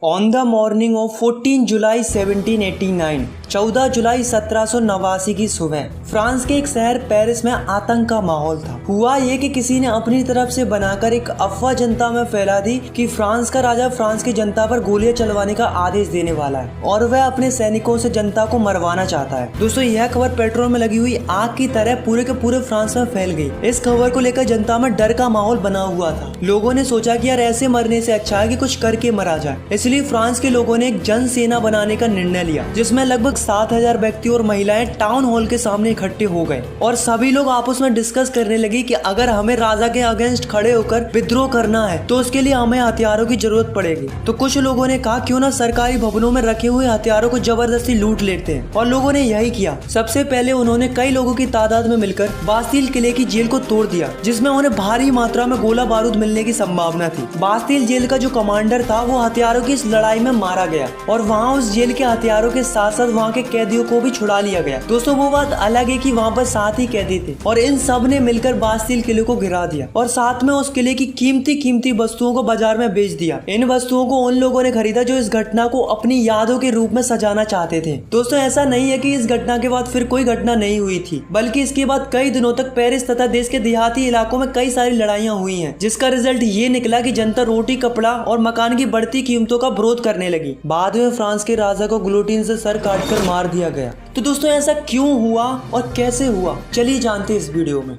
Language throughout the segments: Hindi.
ऑन द मॉर्निंग ऑफ 14 जुलाई 1789, 14 जुलाई 1789 की सुबह फ्रांस के एक शहर पेरिस में आतंक का माहौल था। हुआ ये कि किसी ने अपनी तरफ से बनाकर एक अफवाह जनता में फैला दी कि फ्रांस का राजा फ्रांस की जनता पर गोलियां चलवाने का आदेश देने वाला है और वह अपने सैनिकों से जनता को मरवाना चाहता है। दोस्तों, यह खबर पेट्रोल में लगी हुई आग की तरह पूरे के पूरे फ्रांस में फैल गई। इस खबर को लेकर जनता में डर का माहौल बना हुआ था। लोगों ने सोचा कि यार ऐसे मरने से अच्छा है कि कुछ करके मरा जाए। इसलिए फ्रांस के लोगों ने एक जन सेना बनाने का निर्णय लिया, जिसमें लगभग 7,000 व्यक्ति और महिलाएं टाउन हॉल के सामने इकट्ठे हो गए और सभी लोग आपस में डिस्कस करने लगे कि अगर हमें राजा के अगेंस्ट खड़े होकर विद्रोह करना है तो उसके लिए हमें हथियारों की जरूरत पड़ेगी। तो कुछ लोगों ने कहा क्यों ना सरकारी भवनों में रखे हुए हथियारों को जबरदस्ती लूट लेते हैं, और लोगों ने यही किया। सबसे पहले उन्होंने कई लोगों की तादाद में मिलकर बास्तील किले की जेल को तोड़ दिया, जिसमें उन्हें भारी मात्रा में गोला बारूद मिलने की संभावना थी। बास्तील जेल का जो कमांडर था वो हथियारों की इस लड़ाई में मारा गया और वहाँ उस जेल के हथियारों के साथ साथ वहाँ के कैदियों को भी छुड़ा लिया गया। दोस्तों, वो बात अलग है कि वहाँ पर 7 ही कैदी थे और इन सब ने मिलकर बास्तील किले को गिरा दिया और साथ में उस किले की कीमती वस्तुओं को बाजार में बेच दिया। इन वस्तुओं को उन लोगों ने खरीदा जो इस घटना को अपनी यादों के रूप में सजाना चाहते थे। दोस्तों, ऐसा नहीं है कि इस घटना के बाद फिर कोई घटना नहीं हुई थी, बल्कि इसके बाद कई दिनों तक पेरिस तथा देश के देहाती इलाकों में कई सारी लड़ाइयाँ हुई हैं, जिसका रिजल्ट ये निकला कि जनता रोटी, कपड़ा और मकान की बढ़ती कीमतों का विरोध करने लगी। बाद में फ्रांस के राजा को गिलोटिन से सर काटकर मार दिया गया। तो दोस्तों, ऐसा क्यों हुआ और कैसे हुआ, चलिए जानते हैं इस वीडियो में।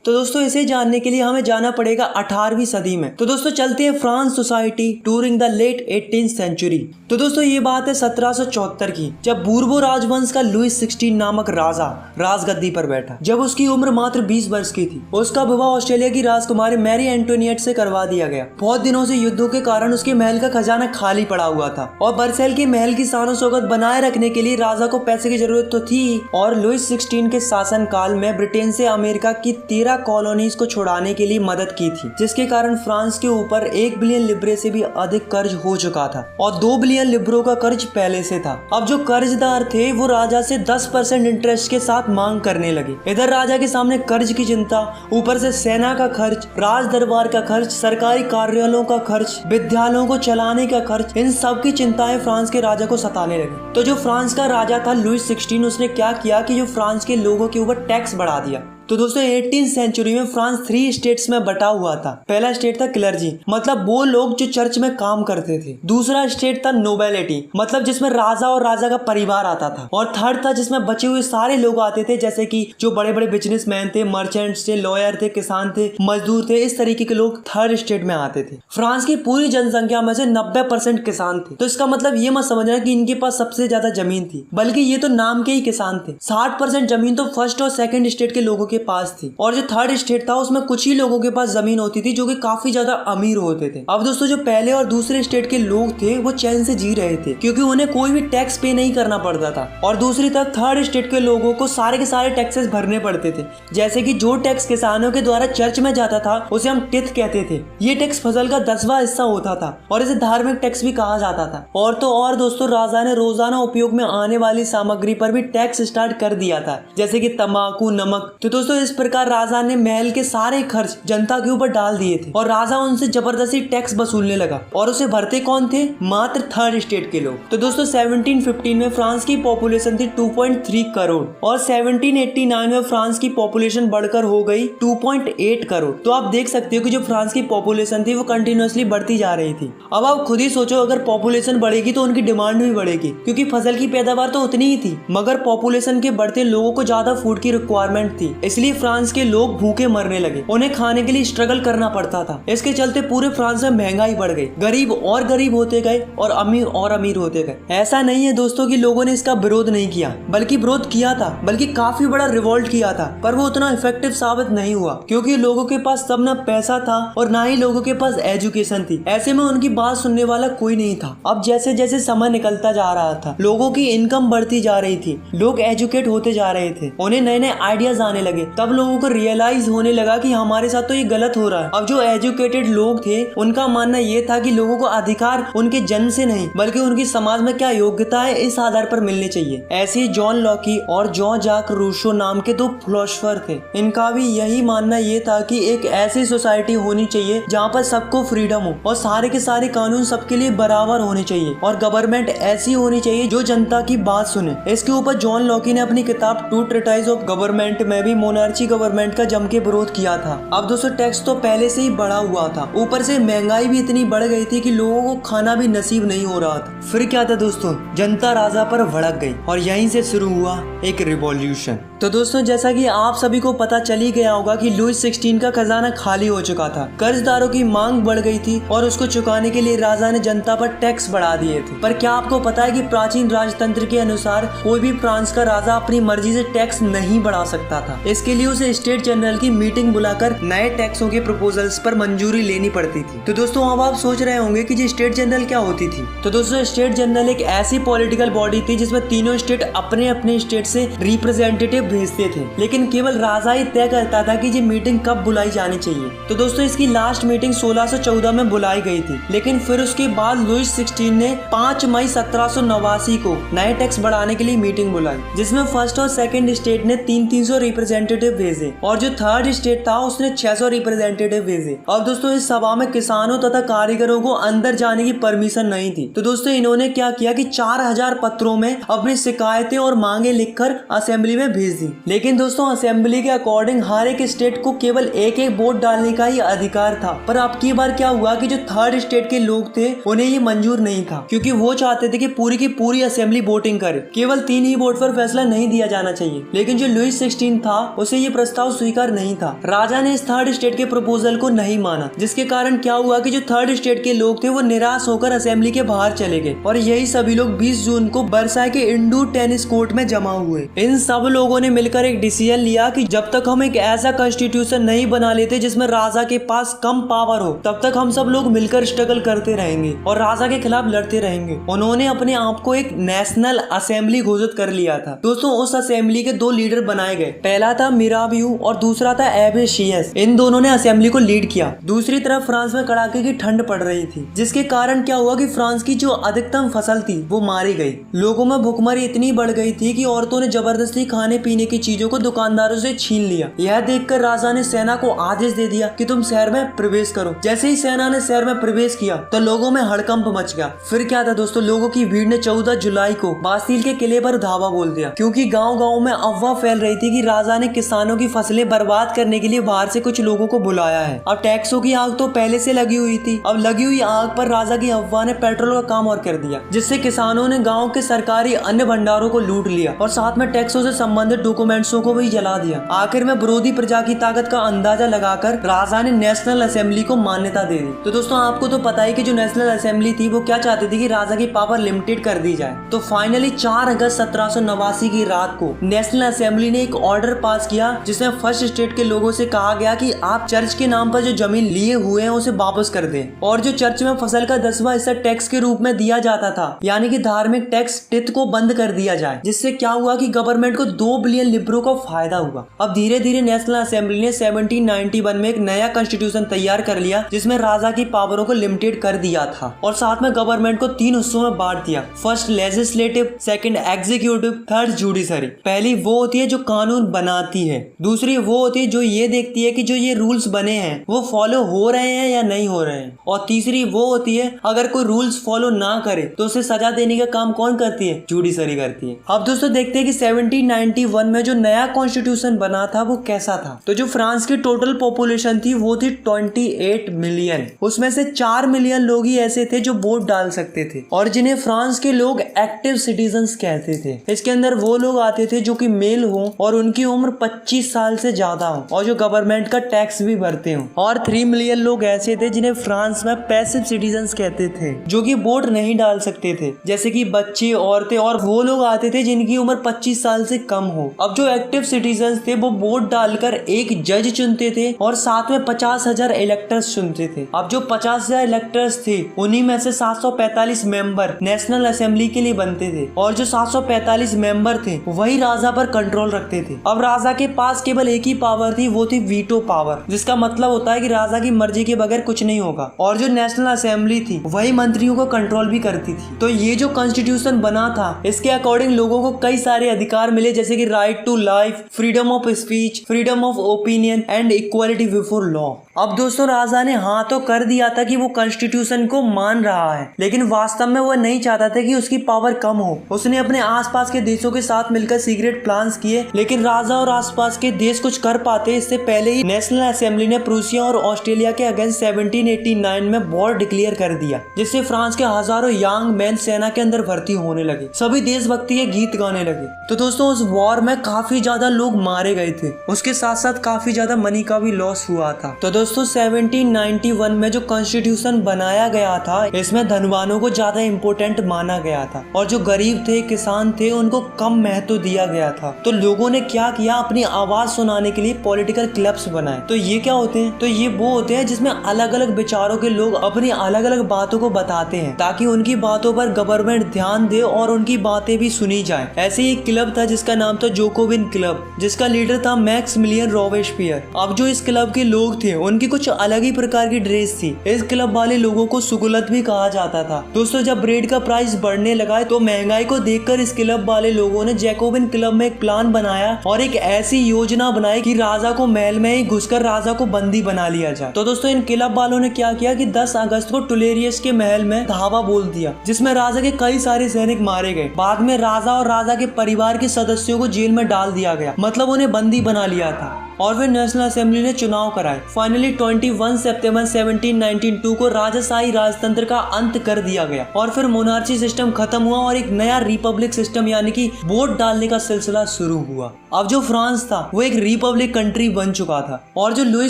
तो दोस्तों, इसे जानने के लिए हमें जाना पड़ेगा 18वीं सदी में। तो दोस्तों, चलते हैं France society during the late 18th century. तो दोस्तों, ये बात है 1774 की, जब बूर्बो राजवंश का लुईस 16 नामक राजा राजगद्दी पर बैठा। जब उसकी उम्र मात्र 20 वर्ष की थी, उसका विवाह ऑस्ट्रेलिया की राजकुमारी मैरी एंटोनिएट से करवा दिया गया। बहुत दिनों से युद्धों के कारण उसके महल का खजाना खाली पड़ा हुआ था और बर्सेल के महल की शान शौकत बनाए रखने के लिए राजा को पैसे की जरूरत तो थी। और लुईस 16 के शासन काल में ब्रिटेन से अमेरिका की 13 कॉलोनीज को छुड़ाने के लिए मदद की थी, जिसके कारण फ्रांस के ऊपर 1 बिलियन लिब्रे से भी अधिक कर्ज हो चुका था और 2 बिलियन लिब्रों का कर्ज पहले से था। अब जो कर्जदार थे वो राजा से 10% इंटरेस्ट के साथ मांग करने लगे। इधर राजा के सामने कर्ज की चिंता, ऊपर से सेना का खर्च, राज दरबार का खर्च, सरकारी कार्यालयों का खर्च, विद्यालयों को चलाने का खर्च, इन सब की चिंताएं फ्रांस के राजा को सताने लगी। तो जो फ्रांस का राजा था लुईस 16, उसने क्या किया कि जो फ्रांस के लोगों के ऊपर टैक्स बढ़ा दिया। तो दोस्तों, 18th सेंचुरी में फ्रांस 3 स्टेट्स में बटा हुआ था। पहला स्टेट था क्लर्जी, मतलब वो लोग जो चर्च में काम करते थे। दूसरा स्टेट था नोबेलिटी, मतलब जिसमें राजा और राजा का परिवार आता था। और थर्ड था जिसमें बचे हुए सारे लोग आते थे, जैसे कि जो बड़े बड़े बिजनेसमैन थे, मर्चेंट्स थे, लॉयर थे, किसान थे, मजदूर थे। इस तरीके के लोग थर्ड स्टेट में आते थे। फ्रांस की पूरी जनसंख्या में से 90% किसान थे। तो इसका मतलब ये मत समझना कि इनके पास सबसे ज्यादा जमीन थी, बल्कि ये तो नाम के ही किसान थे। 60% जमीन तो फर्स्ट और सेकंड स्टेट के लोगों के पास थी, और जो थर्ड स्टेट था उसमें कुछ ही लोगों के पास जमीन होती थी जो कि काफी ज्यादा अमीर होते थे। अब दोस्तों, जो पहले और दूसरे स्टेट के लोग थे वो चैन से जी रहे थे, क्योंकि उन्हें कोई भी टैक्स पे नहीं करना पड़ता था। और दूसरी तरफ थर्ड स्टेट के लोगों को सारे के सारे टैक्सेस भरने पड़ते थे, जैसे कि जो टैक्स किसानों के द्वारा चर्च में जाता था उसे हम टिथ कहते थे। ये टैक्स फसल का 10वां हिस्सा होता था और इसे धार्मिक टैक्स भी कहा जाता था। और तो और दोस्तों, राजा ने रोजाना उपयोग में आने वाली सामग्री पर भी टैक्स स्टार्ट कर दिया था, जैसे कि तंबाकू, नमक। तो दोस्तों, इस प्रकार राजा ने महल के सारे खर्च जनता के ऊपर डाल दिए थे और राजा उनसे जबरदस्ती टैक्स वसूलने लगा। और उसे भरते कौन थे? मात्र थर्ड स्टेट के लोग। तो दोस्तों, 1715 में फ्रांस की पॉपुलेशन थी 2.3 करोड़ और 1789 में फ्रांस की पॉपुलेशन बढ़कर हो गई 2.8 करोड़। तो आप देख सकते हो कि जो फ्रांस की पॉपुलेशन थी वो कंटिन्यूअसली बढ़ती जा रही थी। अब आप खुद ही सोचो, अगर पॉपुलेशन बढ़ेगी तो उनकी डिमांड भी बढ़ेगी, क्योंकि फसल की पैदावार तो उतनी ही थी, मगर पॉपुलेशन के बढ़ते लोगों को ज्यादा फूड की रिक्वायरमेंट थी। इसलिए फ्रांस के लोग भूखे मरने लगे, उन्हें खाने के लिए स्ट्रगल करना पड़ता था। इसके चलते पूरे फ्रांस में महंगाई बढ़ गई, गरीब और गरीब होते गए और अमीर होते गए। ऐसा नहीं है दोस्तों कि लोगों ने इसका विरोध नहीं किया, बल्कि विरोध किया था, बल्कि काफी बड़ा रिवोल्ट किया था, पर वो उतना इफेक्टिव साबित नहीं हुआ, क्योंकि लोगों के पास तब ना पैसा था और ना ही लोगों के पास एजुकेशन थी। ऐसे में उनकी बात सुनने वाला कोई नहीं था। अब जैसे जैसे समय निकलता जा रहा था, लोगों की इनकम बढ़ती जा रही थी, लोग एजुकेट होते जा रहे थे, उन्हें नए नए आइडियाज आने लगे लगे, तब लोगों को रियलाइज होने लगा कि हमारे साथ तो ये गलत हो रहा है। अब जो एजुकेटेड लोग थे उनका मानना ये था कि लोगों को अधिकार उनके जन्म से नहीं बल्कि उनकी समाज में क्या योग्यता है इस आधार पर मिलने चाहिए। ऐसे ही जॉन लॉकी और जॉन जाक रूसो नाम के दो फिलोसोफर थे। इनका भी यही मानना ये था कि एक ऐसी सोसाइटी होनी चाहिए जहाँ पर सबको फ्रीडम हो और सारे के सारे कानून सबके लिए बराबर होने चाहिए और गवर्नमेंट ऐसी होनी चाहिए जो जनता की बात सुने। इसके ऊपर जॉन लॉकी ने अपनी किताब टू ट्रीटाइज ऑफ गवर्नमेंट में भी मोनार्ची गवर्नमेंट का जम के विरोध किया था। अब दोस्तों टैक्स तो पहले से ही बढ़ा हुआ था, ऊपर से महंगाई भी इतनी बढ़ गई थी कि लोगों को खाना भी नसीब नहीं हो रहा था। फिर क्या था दोस्तों, जनता राजा पर भड़क गई और यहीं से शुरू हुआ एक रिवॉल्यूशन। तो दोस्तों जैसा कि आप सभी को पता चल ही गया होगा कि लुई 16 का खजाना खाली हो चुका था, कर्जदारों की मांग बढ़ गई थी और उसको चुकाने के लिए राजा ने जनता पर टैक्स बढ़ा दिए थे। पर क्या आपको पता है कि प्राचीन राजतंत्र के अनुसार कोई भी फ्रांस का राजा अपनी मर्जी से टैक्स नहीं बढ़ा सकता था। इसके लिए उसे स्टेट जनरल की मीटिंग बुलाकर नए टैक्सों के प्रपोजल्स पर मंजूरी लेनी पड़ती थी। तो दोस्तों अब आप सोच रहे होंगे कि स्टेट जनरल क्या होती थी। तो दोस्तों स्टेट जनरल एक ऐसी पॉलिटिकल बॉडी थी जिसमें तीनों स्टेट अपने अपने स्टेट से रिप्रेजेंटेटिव भेजते थे, लेकिन केवल राजा ही तय करता था कि ये मीटिंग कब बुलाई जानी चाहिए। तो दोस्तों इसकी लास्ट मीटिंग 1614 में बुलाई गई थी, लेकिन फिर उसके बाद लुई 16 ने 5 मई 1789 को नए टैक्स बढ़ाने के लिए मीटिंग बुलाई, जिसमें फर्स्ट और सेकंड स्टेट ने 300 रिप्रेजेंटेटिव भेजे और जो थर्ड स्टेट था उसने 600 रिप्रेजेंटेटिव भेजे। अब दोस्तों इस सभा में किसानों तथा कारीगरों को अंदर जाने की परमिशन नहीं थी। तो दोस्तों इन्होंने क्या किया कि 4000 पत्रों में अपनी शिकायतें और मांगे लिखकर असेंबली में भेज दी। लेकिन दोस्तों असेंबली के अकॉर्डिंग हर एक स्टेट को केवल एक एक वोट डालने का ही अधिकार था। पर अब की बार क्या हुआ कि जो थर्ड स्टेट के लोग थे उन्हें ये मंजूर नहीं था, क्योंकि वो चाहते थे कि पूरी की पूरी असेंबली वोटिंग करे, केवल 3 ही वोट पर फैसला नहीं दिया जाना चाहिए। लेकिन जो लुई 16 था उसे ये प्रस्ताव स्वीकार नहीं था। राजा ने इस थर्ड स्टेट के प्रपोजल को नहीं माना, जिसके कारण क्या हुआ कि जो थर्ड स्टेट के लोग थे वो निराश होकर असेंबली के बाहर चले गए और यही सभी लोग 20 जून को वर्साई के इंडोर टेनिस कोर्ट में जमा हुए। इन सब लोगों ने मिलकर एक डिसीजन लिया कि जब तक हम एक ऐसा कॉन्स्टिट्यूशन नहीं बना लेते जिसमें राजा के पास कम पावर हो, तब तक हम सब लोग मिलकर स्ट्रगल करते रहेंगे और राजा के खिलाफ लड़ते रहेंगे। उन्होंने अपने आप को एक नेशनल असेंबली घोषित कर लिया था। दोस्तों उस असेंबली के 2 लीडर बनाए गए, पहला था मिराबियू और दूसरा था एबेशियस। इन दोनों ने असेंबली को लीड किया। दूसरी तरफ फ्रांस में कड़ाके की ठंड पड़ रही थी, जिसके कारण क्या हुआ कि फ्रांस की जो अधिकतम फसल थी वो मारी गई। लोगों में भुखमरी इतनी बढ़ गई थी कि औरतों ने जबरदस्ती खाने पीने की चीजों को दुकानदारों से छीन लिया। यह देखकर राजा ने सेना को आदेश दे दिया कि तुम शहर में प्रवेश करो। जैसे ही सेना ने शहर में प्रवेश किया तो लोगों में हड़कंप मच गया। फिर क्या था दोस्तों, लोगों की भीड़ ने 14 जुलाई को बास्टील के किले पर धावा बोल दिया, क्योंकि गांव-गांव में अफवाह फैल रही थी कि राजा ने किसानों की फसलें बर्बाद करने के लिए बाहर से कुछ लोगों को बुलाया है। अब टैक्सों की आग तो पहले से लगी हुई थी, अब लगी हुई आग पर राजा की अफवाह ने पेट्रोल का काम और कर दिया, जिससे किसानों ने गाँव के सरकारी अन्य भंडारों को लूट लिया और साथ में टैक्सों से संबंधित डॉक्यूमेंट्सों को भी जला दिया। आखिर में विरोधी प्रजा की ताकत का अंदाजा लगाकर राजा ने नेशनल असेंबली को मान्यता दे दी। तो दोस्तों आपको तो पता है कि जो नेशनल असेंबली थी वो क्या चाहती थी कि राजा की पावर लिमिटेड कर दी जाए। तो फाइनली 4 अगस्त 1789 की रात को नेशनल असेंबली ने एक ऑर्डर पास किया, जिसमें फर्स्ट स्टेट के लोगों से कहा गया कि आप चर्च के नाम पर जो जमीन लिए हुए हैं उसे वापस कर दें और जो चर्च में फसल का 10वां हिस्सा टैक्स के रूप में दिया जाता था, यानी कि धार्मिक टैक्स टिथ को बंद कर दिया जाए। जिससे क्या हुआ कि गवर्नमेंट को 2 बिलियन लिब्रो का फायदा हुआ। अब धीरे धीरे नेशनल असेंबली ने 1791 में एक नया कॉन्स्टिट्यूशन तैयार कर लिया, जिसमें राजा की पावरों को लिमिटेड कर दिया था और साथ में गवर्नमेंट को 3 हिस्सों में बांट दिया। First legislative, second executive, third judiciary. पहली वो होती है जो कानून बनाती है, दूसरी वो होती है जो ये देखती है कि जो ये रूल्स बने हैं वो फॉलो हो रहे हैं या नहीं हो रहे हैं, और तीसरी वो होती है अगर कोई रूल्स फॉलो ना करे तो उसे सजा देने का काम कौन करती है? जुडिशरी करती है। अब दोस्तों देखते हैं कि 1791 में जो नया कॉन्स्टिट्यूशन बना था वो कैसा था। तो जो फ्रांस की टोटल पॉपुलेशन थी वो थी 28 मिलियन। उसमें से 4 मिलियन लोग ही ऐसे थे जो वोट डाल सकते थे और जिन्हें फ्रांस के लोग एक्टिव सिटीजन्स कहते थे। इसके अंदर वो लोग आते थे जो कि मेल हो और उनकी उम्र 25 साल से ज्यादा हो और जो गवर्नमेंट का टैक्स भी भरते हो, और 3 मिलियन लोग ऐसे थे जिन्हें फ्रांस में पैसिव सिटीजन्स कहते थे, जो कि वोट नहीं डाल सकते थे, जैसे कि बच्चे, औरतें, और वो लोग आते थे जिनकी उम्र 25 साल से कम हो। हो। अब जो एक्टिव सिटीजन थे वो वोट डालकर एक जज चुनते थे और साथ में 50,000 इलेक्टर्स चुनते थे। अब जो 50,000 इलेक्टर्स थे उन्हीं में से 745 मेंबर नेशनल असेंबली के लिए बनते थे और जो 745 मेंबर थे वही राजा पर कंट्रोल रखते थे। अब राजा के पास केवल एक ही पावर थी, वो थी वीटो पावर, जिसका मतलब होता है कि राजा की मर्जी के बगैर कुछ नहीं होगा। और जो नेशनल असेंबली थी वही मंत्रियों को कंट्रोल भी करती थी। तो ये जो कॉन्स्टिट्यूशन बना था इसके अकॉर्डिंग लोगों को कई सारे अधिकार मिले, जैसे कि right to life, freedom of speech, freedom of opinion and equality before law. अब दोस्तों राजा ने हाँ तो कर दिया था कि वो कॉन्स्टिट्यूशन को मान रहा है, लेकिन वास्तव में वो नहीं चाहता था कि उसकी पावर कम हो। उसने अपने आसपास के देशों के साथ मिलकर सीक्रेट प्लान्स किए, लेकिन राजा और आसपास के देश कुछ कर पाते इससे पहले ही नेशनल असेंबली ने प्रूसिया और ऑस्ट्रेलिया के अगेंस्ट 1789 में वॉर डिक्लेयर कर दिया, जिससे फ्रांस के हजारों यंग मैन सेना के अंदर भर्ती होने लगे। सभी देशभक्ति के गीत गाने लगे। तो दोस्तों उस वॉर में काफी ज्यादा लोग मारे गए थे, उसके साथ साथ काफी ज्यादा मनी का भी लॉस हुआ था। तो दोस्तों 1791 में जो कॉन्स्टिट्यूशन बनाया गया था इसमें धनवानों को ज्यादा इम्पोर्टेंट माना गया था और जो गरीब थे, किसान थे, उनको कम महत्व दिया गया था। तो लोगों ने क्या किया, अपनी आवाज सुनाने के लिए पॉलिटिकल क्लब्स बनाए। तो ये क्या होते हैं, तो ये वो होते हैं जिसमें अलग अलग विचारों के लोग अपनी अलग अलग बातों को बताते हैं ताकि उनकी बातों पर गवर्नमेंट ध्यान दे और उनकी बातें भी सुनी जाए। ऐसे ही एक क्लब था जिसका नाम था जोकोविन क्लब, जिसका लीडर था मैक्सिमिलियन रॉबेस्पियर। अब जो इस क्लब के लोग थे उनकी कुछ अलग ही प्रकार की ड्रेस थी। इस क्लब वाले लोगों को सुगुलत भी कहा जाता था। दोस्तों जब ब्रेड का प्राइस बढ़ने लगा तो महंगाई को देखकर इस क्लब वाले लोगों ने जैकोबिन क्लब में एक प्लान बनाया और एक ऐसी योजना बनाई कि राजा को महल में ही घुसकर राजा को बंदी बना लिया जाए। तो दोस्तों इन क्लब वालों ने क्या किया कि 10 अगस्त को टुलेरियस के महल में धावा बोल दिया, जिसमें राजा के कई सारे सैनिक मारे गए। बाद में राजा और राजा के परिवार के सदस्यों को जेल में डाल दिया गया, मतलब उन्हें बंदी बना लिया था। और फिर नेशनल असेंबली ने चुनाव कराए। फाइनली 21 सितंबर 1792 को राजाशाही राजतंत्र का अंत कर दिया गया और फिर मोनार्ची सिस्टम खत्म हुआ और एक नया रिपब्लिक सिस्टम यानी कि वोट डालने का सिलसिला शुरू हुआ। अब जो फ्रांस था वो एक रिपब्लिक कंट्री बन चुका था और जो लुई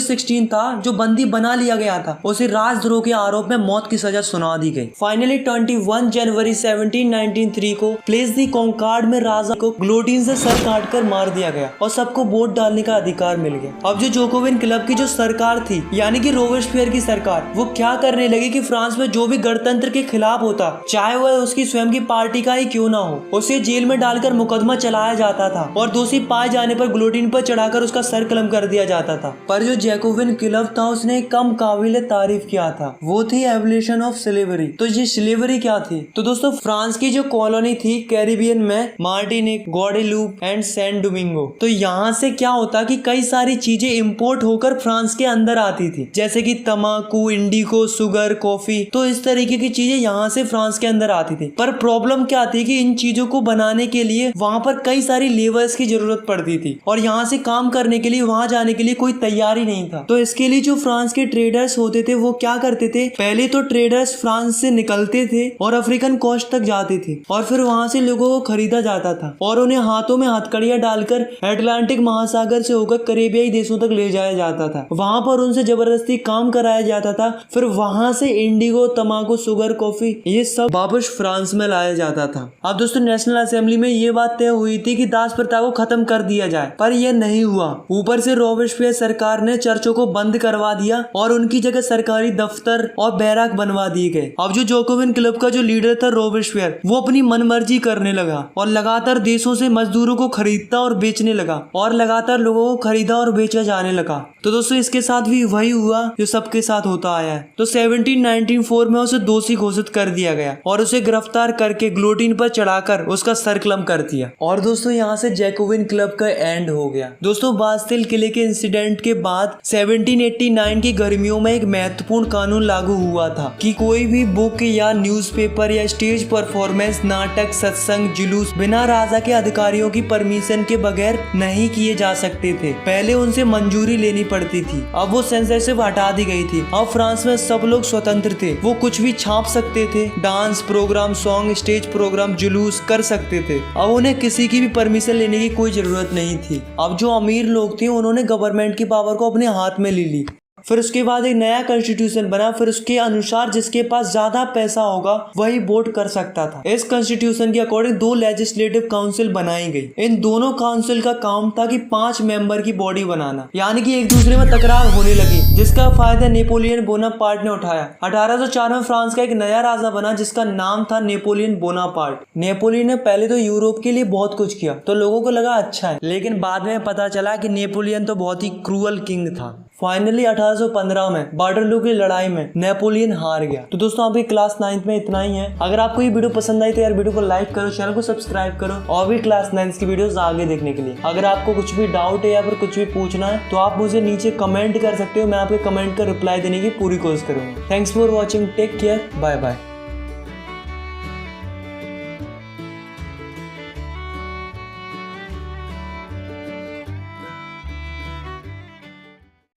16 था जो बंदी बना लिया गया था उसे राजद्रोह के आरोप में मौत की सजा सुना दी गई। फाइनली 21 जनवरी 1793 को प्लेस दी कॉन्कार्ड में राजा को ग्लोटिन से सर काट कर मार दिया गया और सबको वोट डालने का अधिकार मिल गया। अब जो जोकोविन क्लब की जो सरकार थी यानी कि रोबेस्पियर की सरकार, वो क्या करने लगी कि फ्रांस में जो भी गणतंत्र के खिलाफ होता, चाहे वह उसकी स्वयं की पार्टी का ही क्यों ना हो, उसे जेल में डालकर मुकदमा चलाया जाता था और दोषी पाए जाने पर गुलोटिन पर चढ़ाकर उसका सर कलम कर दिया जाता था। पर जो जैकोबिन क्लब था उसने कम काबिल तारीफ किया था, वो थी एबोलिशन ऑफ स्लेवरी। तो ये स्लेवरी क्या थी, तो दोस्तों फ्रांस की जो कॉलोनी थी कैरिबियन में, Martinique, Guadeloupe and San Domingo, तो यहाँ से क्या होता कि कई सारी चीजें इंपोर्ट होकर फ्रांस के अंदर आती थी, जैसे कि तंबाकू, इंडिगो, शुगर, कॉफी। तो इस तरीके की चीजें यहाँ से फ्रांस के अंदर आती थी। पर प्रॉब्लम क्या थी कि इन चीजों को बनाने के लिए वहाँ पर कई सारी लेबर्स की जरूरत पड़ती थी और यहाँ से काम करने के लिए वहाँ जाने के लिए कोई तैयारी नहीं था। तो इसके लिए जो फ्रांस के ट्रेडर्स होते थे वो क्या करते थे, पहले तो ट्रेडर्स फ्रांस से निकलते थे और अफ्रीकन कोस्ट तक जाते थे और फिर वहाँ से लोगों को खरीदा जाता था और उन्हें हाथों में हथकड़ियां डालकर अटलांटिक महासागर से होकर करेबियाई देशों तक ले जाया जाता था। वहाँ पर उनसे जबरदस्ती काम कराया जाता था। फिर वहाँ से इंडिगो, तंबाकू, शुगर, कॉफी ये सब वापस फ्रांस में लाया जाता था। अब दोस्तों नेशनल असेंबली में ये बात तय हुई थी कि दास प्रथा को खत्म कर दिया जाए, पर यह नहीं हुआ। ऊपर से रोबेस्पियर सरकार ने चर्चों को बंद करवा दिया और उनकी जगह सरकारी दफ्तर और बैराक बनवा दिए गए। अब जो जोकोविन क्लब का जो लीडर था रोबेस्पियर, वो अपनी मनमर्जी करने लगा और लगातार देशों से मजदूरों को खरीदता और बेचने लगा और लगातार लोगों को खरीदा और बेचा जाने लगा। तो दोस्तों इसके साथ भी वही हुआ जो सबके साथ होता आया है। तो 1794 में उसे दोषी घोषित कर दिया गया और उसे गिरफ्तार करके ग्लोटिन पर चढ़ाकर उसका सर कलम कर दिया। और दोस्तों यहाँ से जैकोबिन क्लब का एंड हो गया। दोस्तों बास्तिल किले के इंसिडेंट के बाद 1789 की गर्मियों में एक महत्वपूर्ण कानून लागू हुआ था कि कोई भी बुक या न्यूज़पेपर या स्टेज परफॉर्मेंस, नाटक, सत्संग, जुलूस बिना राजा के अधिकारियों की परमिशन के बगैर नहीं किए जा सकते थे। पहले उनसे मंजूरी लेनी पड़ती थी। अब वो सेंसरशिप हटा दी गई थी। अब फ्रांस में सब लोग स्वतंत्र थे, वो कुछ भी छाप सकते थे, dance program, song, stage program, जुलूस कर सकते थे। अब उन्हें किसी की भी परमिशन लेने की कोई जरूरत नहीं थी। अब जो अमीर लोग थे उन्होंने गवर्नमेंट की पावर को अपने हाथ में ले ली। फिर उसके बाद एक नया कॉन्स्टिट्यूशन बना, फिर उसके अनुसार जिसके पास ज्यादा पैसा होगा वही वोट कर सकता था। इस कॉन्स्टिट्यूशन के अकॉर्डिंग 2 लेजिस्लेटिव काउंसिल बनाई गई। इन दोनों काउंसिल का काम था कि 5 मेंबर की बॉडी बनाना, यानी कि एक दूसरे में तकरार होने लगी, जिसका फायदा नेपोलियन बोनापार्ट ने उठाया। 1804 में फ्रांस का एक नया राजा बना जिसका नाम था नेपोलियन बोनापार्ट। नेपोलियन ने पहले तो यूरोप के लिए बहुत कुछ किया तो लोगों को लगा अच्छा है, लेकिन बाद में पता चला कि नेपोलियन तो बहुत ही क्रूअल किंग था। फाइनली 1815 में वाटरलू की लड़ाई में नेपोलियन हार गया। तो दोस्तों आपकी क्लास 9th में इतना ही है। अगर आपको ये वीडियो पसंद आई तो यार वीडियो को लाइक करो, चैनल को सब्सक्राइब करो और भी क्लास 9th की वीडियोस आगे देखने के लिए। अगर आपको कुछ भी डाउट है या फिर कुछ भी पूछना है तो आप मुझे नीचे कमेंट कर सकते हो, मैं आपके कमेंट का रिप्लाई देने की पूरी कोशिश करूंगा। Thanks for watching, take care, bye bye.